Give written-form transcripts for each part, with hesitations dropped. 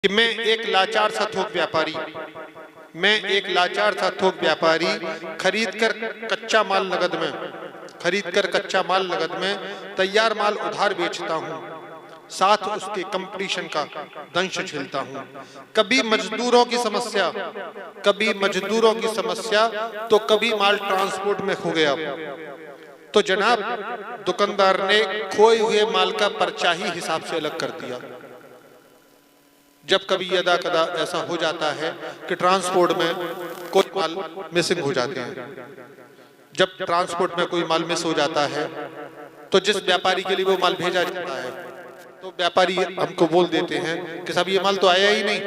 कि मैं एक लाचार सा थोक व्यापारी खरीद कर कच्चा माल नगद में तैयार माल उधार बेचता हूँ, साथ उसके कंपटीशन का दंश झेलता हूँ। कभी मजदूरों की समस्या तो कभी माल ट्रांसपोर्ट में खो गया, तो जनाब दुकानदार ने खोए हुए माल का पर्चा ही हिसाब से अलग कर दिया। जब कभी यदा कदा ऐसा हो जाता है कि ट्रांसपोर्ट में कोई माल मिसिंग हो जाते हैं, जब ट्रांसपोर्ट में कोई माल मिस हो जाता है तो जिस व्यापारी के लिए वो माल भेजा जाता है तो व्यापारी हमको बोल देते हैं कि साहब ये माल तो आया ही नहीं,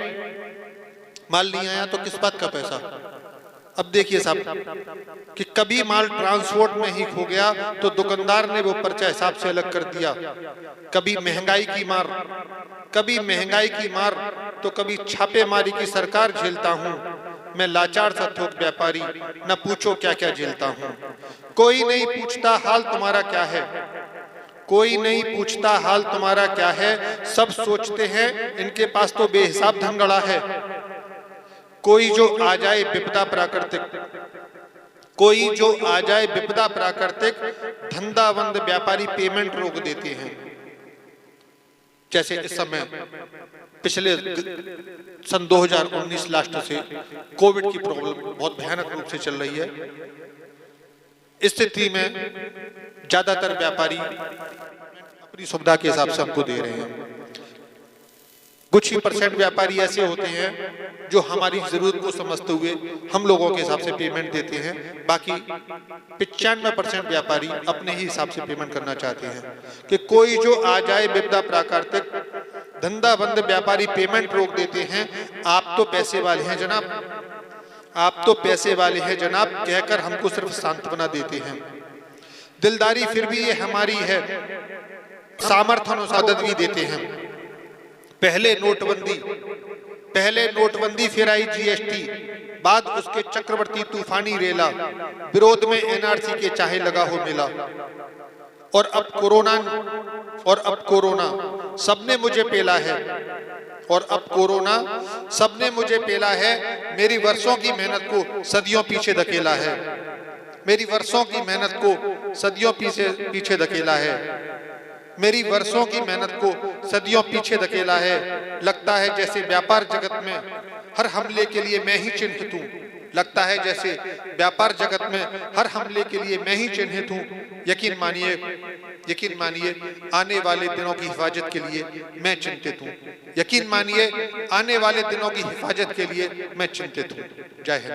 माल नहीं आया तो किस बात का पैसा। अब देखिए साहब कि कभी माल ट्रांसपोर्ट में ही खो गया तो दुकानदार ने वो पर्चा हिसाब से अलग कर दिया। कभी महंगाई की मार तो कभी छापेमारी की सरकार झेलता हूँ। मैं लाचार सा थोक व्यापारी, न पूछो क्या क्या झेलता हूँ। कोई नहीं पूछता हाल तुम्हारा क्या है, सब सोचते हैं इनके पास तो बेहिसाब धन गड़ा है। कोई जो आ जाए विपदा प्राकृतिक धंधाबंद व्यापारी पेमेंट रोक देते हैं। जैसे इस समय पिछले सन 2019 लास्ट से कोविड की प्रॉब्लम बहुत भयानक रूप से चल रही है। इस स्थिति में ज्यादातर व्यापारी अपनी सुविधा के हिसाब से हमको दे रहे हैं। कुछ ही परसेंट व्यापारी ऐसे होते हैं जो हमारी जरूरत को समझते हुए हम लोगों के हिसाब से पेमेंट देते हैं। बाकी 95% व्यापारी अपने ही हिसाब से पेमेंट करना चाहते हैं कि कोई जो आ जाए विपदा प्राकृतिक धंधाबंद व्यापारी पेमेंट रोक देते हैं। आप तो पैसे वाले हैं जनाब, कहकर हमको सिर्फ सांत्वना देते हैं। दिलदारी फिर भी ये हमारी है, सामर्थ्य अनुसार मदद भी देते हैं। पहले नोटबंदी फिर आई जीएसटी, बाद उसके चक्रवर्ती तूफानी रेला, विरोध में एनआरसी के चाहे लगा हो मेला। और अब कोरोना सबने मुझे पेला है। मेरी वर्षों की मेहनत को सदियों पीछे धकेला है। लगता है जैसे व्यापार जगत में हर हमले के लिए मैं ही चिन्हित हूँ। यकीन मानिए आने वाले दिनों की हिफाजत के लिए मैं चिंतित हूँ। जय हिंद।